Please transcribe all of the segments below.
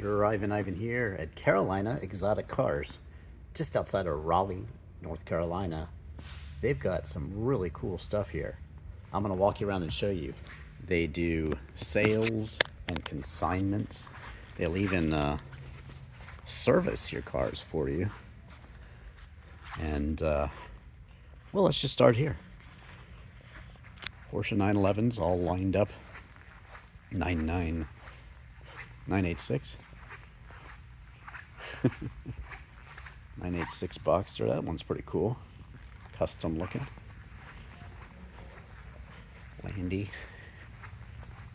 Drivin Ivan here at Carolina Exotic Cars, just outside of Raleigh, North Carolina. They've got some really cool stuff here. I'm going to walk you around and show you. They do sales and consignments. They'll even service your cars for you. And, well, let's just start here. Porsche 911s all lined up. 986. 986 Boxster. That one's pretty cool. Custom looking. Landy.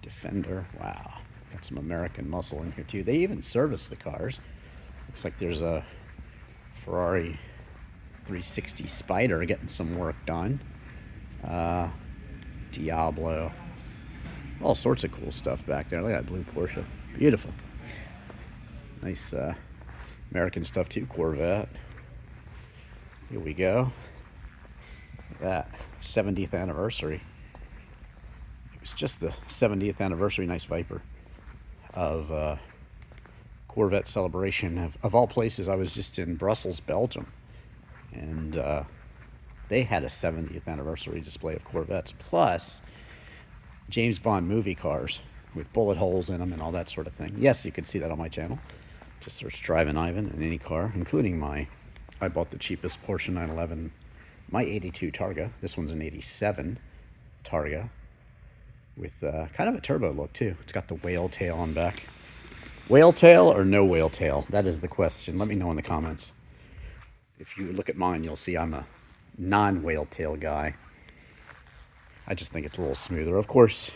Defender. Wow. Got some American muscle in here too. They even service the cars. Looks like there's a Ferrari 360 Spider getting some work done. Diablo. All sorts of cool stuff back there. Look at that blue Porsche. Beautiful. Nice American stuff too. Corvette. Here we go. Look at that. 70th anniversary. It was just the 70th anniversary. Nice Viper of Corvette celebration. Of all places, I was just in Brussels, Belgium. And they had a 70th anniversary display of Corvettes. Plus James Bond movie cars with bullet holes in them and all that sort of thing. Yes, you can see that on my channel. Just search Drivin Ivan in any car, including I bought the cheapest Porsche 911, my 82 Targa. This one's an 87 Targa with kind of a turbo look too. It's got the whale tail on back. Whale tail or no whale tail? That is the question. Let me know in the comments. If you look at mine, you'll see I'm a non-whale tail guy. I just think it's a little smoother. Of course,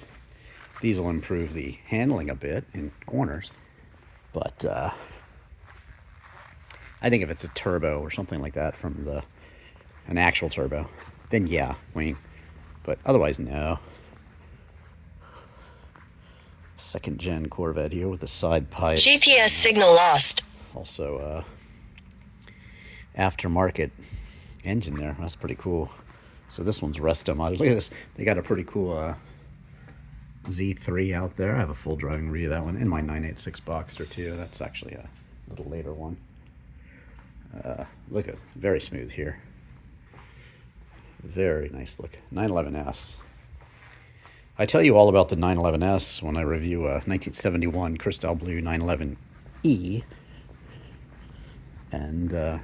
these will improve the handling a bit in corners, but I think if it's a turbo or something like that from an actual turbo, then yeah, wing. But otherwise, no. Second gen Corvette here with a side pipe. GPS signal lost. Also, aftermarket engine there. That's pretty cool. So this one's resto modded. Look at this. They got a pretty cool Z3 out there. I have a full driving review of that one in my 986 Boxster too. That's actually a little later one. Look at very smooth here. Very nice look. 911S. I tell you all about the 911S when I review a 1971 Chrystal Blue 911E. And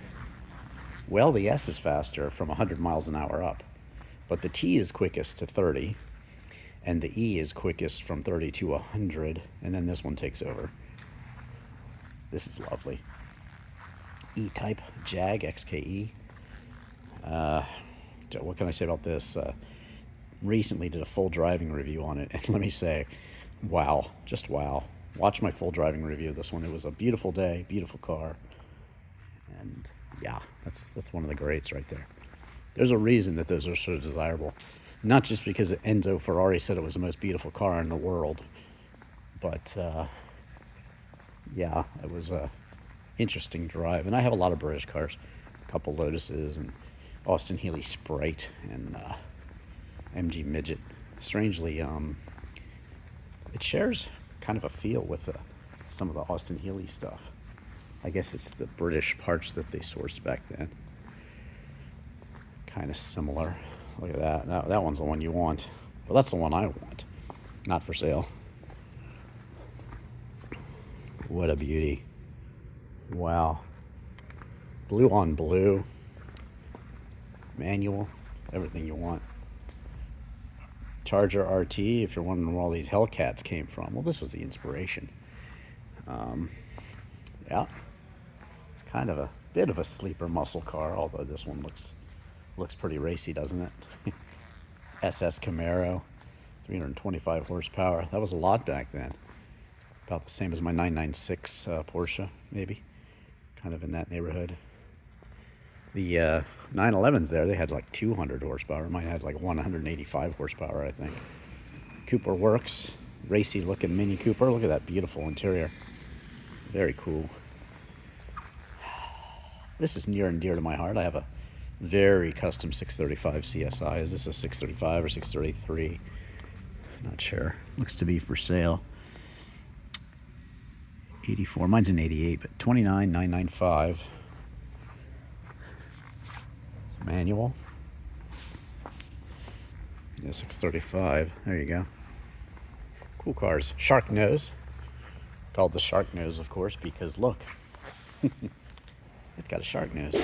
well, the S is faster from 100 miles an hour up. But the T is quickest to 30, and the E is quickest from 30 to 100, and then this one takes over. This is lovely. E-Type Jag XKE. What can I say about this? Recently did a full driving review on it, and let me say, wow, just wow. Watch my full driving review of this one. It was a beautiful day, beautiful car, and yeah, that's one of the greats right there. There's a reason that those are so desirable. Not just because Enzo Ferrari said it was the most beautiful car in the world, but yeah, it was a interesting drive. And I have a lot of British cars, a couple Lotuses and Austin Healey Sprite and MG Midget. Strangely, it shares kind of a feel with some of the Austin Healey stuff. I guess it's the British parts that they sourced back then. Kind of similar. Look at that. That one's the one you want. Well, that's the one I want. Not for sale. What a beauty. Wow. Blue on blue. Manual. Everything you want. Charger RT, if you're wondering where all these Hellcats came from. Well, this was the inspiration. Yeah. Kind of a bit of a sleeper muscle car, although this one looks pretty racy, doesn't it? SS Camaro, 325 horsepower. That was a lot back then. About the same as my 996 Porsche, maybe. Kind of in that neighborhood. The 911s there, they had like 200 horsepower. Mine had like 185 horsepower, I think. Cooper Works, racy looking Mini Cooper. Look at that beautiful interior. Very cool. This is near and dear to my heart. I have a very custom 635 CSI. Is this a 635 or 633? Not sure. Looks to be for sale. 84. Mine's an 88, but 29,995. Manual. Yeah, 635. There you go. Cool cars. Shark nose. Called the shark nose, of course, because look. It's got a shark nose.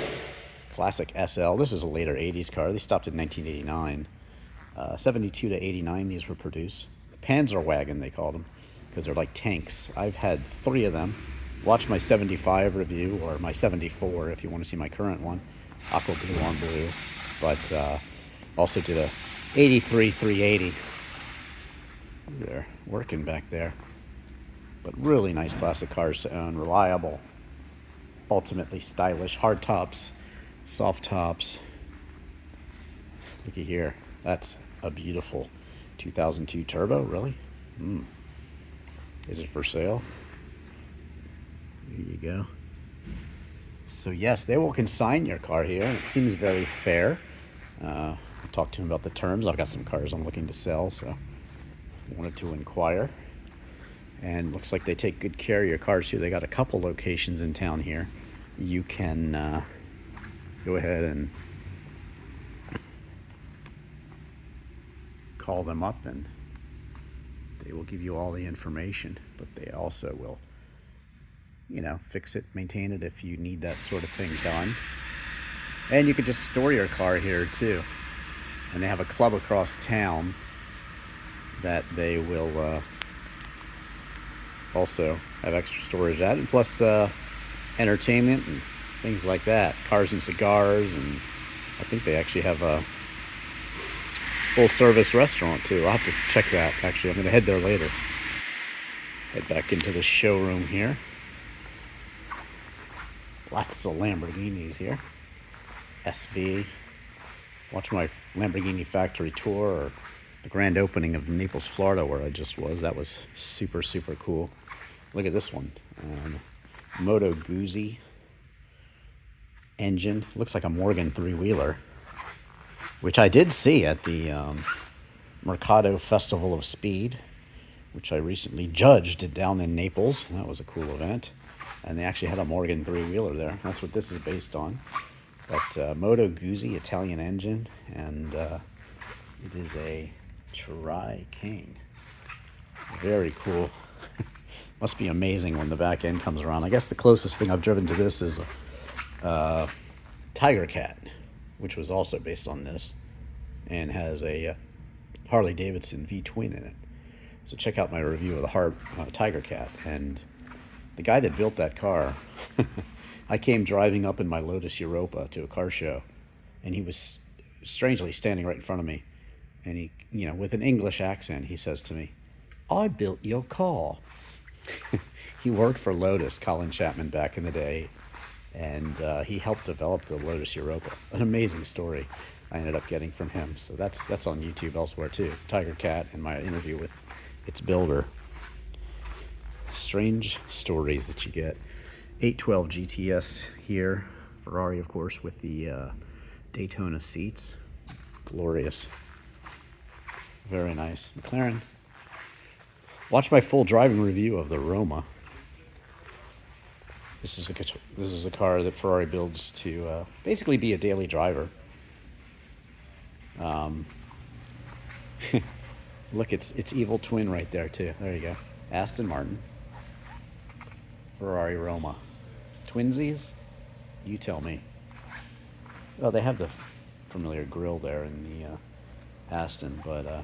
Classic SL. This is a later 80s car. They stopped in 1989. 72 to 89 these were produced. Panzerwagen, they called them, because they're like tanks. I've had 3 of them. Watch my 75 review, or my 74 if you want to see my current one. Aqua blue on blue. But also did a 83 380. They're working back there. But really nice classic cars to own. Reliable. Ultimately stylish. Hard tops. Soft tops. Looky here. That's a beautiful 2002 Turbo, really? Is it for sale? Here you go. So yes, they will consign your car here. It seems very fair. I'll talk to him about the terms. I've got some cars I'm looking to sell, so I wanted to inquire. And looks like they take good care of your cars here. They got a couple locations in town here. You can go ahead and call them up and they will give you all the information, but they also will, you know, fix it, maintain it if you need that sort of thing done. And you can just store your car here too. And they have a club across town that they will also have extra storage at, and plus entertainment and things like that. Cars and cigars, and I think they actually have a full service restaurant too. I'll have to check that. Actually, I'm going to head there later. Head back into the showroom here. Lots of Lamborghinis here. SV. Watch my Lamborghini factory tour, or the grand opening of Naples, Florida, where I just was. That was super, super cool. Look at this one. Moto Guzzi engine. Looks like a Morgan three-wheeler, which I did see at the Mercado Festival of Speed, which I recently judged down in Naples. That was a cool event. And they actually had a Morgan three-wheeler there. That's what this is based on. But Moto Guzzi, Italian engine, and it is a Tri-King. Very cool. Must be amazing when the back end comes around. I guess the closest thing I've driven to this is a Tiger Cat, which was also based on this, and has a Harley Davidson V-twin in it. So check out my review of the Tiger Cat. And the guy that built that car, I came driving up in my Lotus Europa to a car show, and he was strangely standing right in front of me. And he, you know, with an English accent, he says to me, "I built your car." He worked for Lotus, Colin Chapman, back in the day, and he helped develop the Lotus Europa. An amazing story I ended up getting from him. So that's on YouTube elsewhere too. Tiger Cat and my interview with its builder. Strange stories that you get. 812 GTS here. Ferrari, of course, with the Daytona seats. Glorious. Very nice. McLaren. Watch my full driving review of the Roma. This is a car that Ferrari builds to basically be a daily driver. Look, it's evil twin right there too. There you go. Aston Martin. Ferrari Roma. Twinsies? You tell me. Oh, they have the familiar grille there in the Aston, but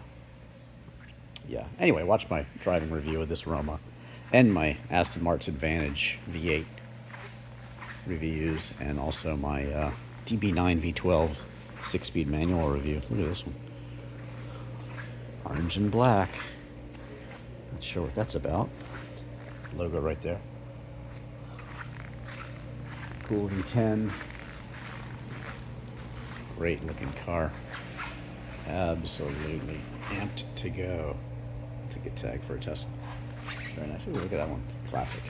yeah. Anyway, watch my driving review of this Roma and my Aston Martin Vantage V8 reviews, and also my DB9 V12 6-speed manual review. Look at this one. Orange and black. Not sure what that's about. Logo right there. Cool V10. Great looking car. Absolutely amped to go. It's a good tag for a Tesla. Very nice. Ooh, look at that one. Classic.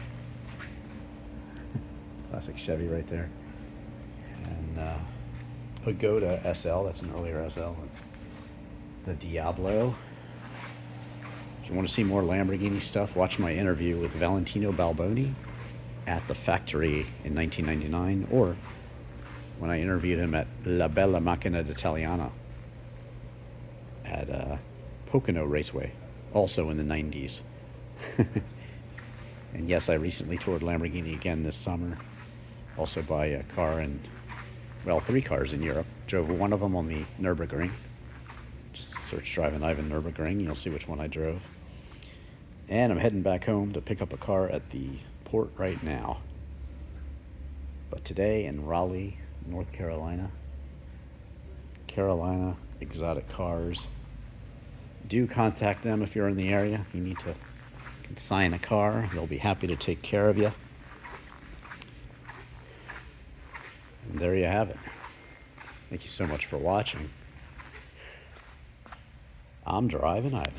Classic Chevy right there. And Pagoda SL. That's an earlier SL. The Diablo. If you want to see more Lamborghini stuff, watch my interview with Valentino Balboni at the factory in 1999, or when I interviewed him at La Bella Macchina d'Italiana at Pocono Raceway, also in the 90s. And yes, I recently toured Lamborghini again this summer. Also by a car in, well, 3 cars in Europe. Drove one of them on the Nurburgring. Just search Drivin Ivan Nurburgring, you'll see which one I drove. And I'm heading back home to pick up a car at the port right now. But today in Raleigh, North Carolina, Exotic Cars. Do contact them if you're in the area. You need to consign a car. They'll be happy to take care of you. And there you have it. Thank you so much for watching. I'm Drivin Ivan.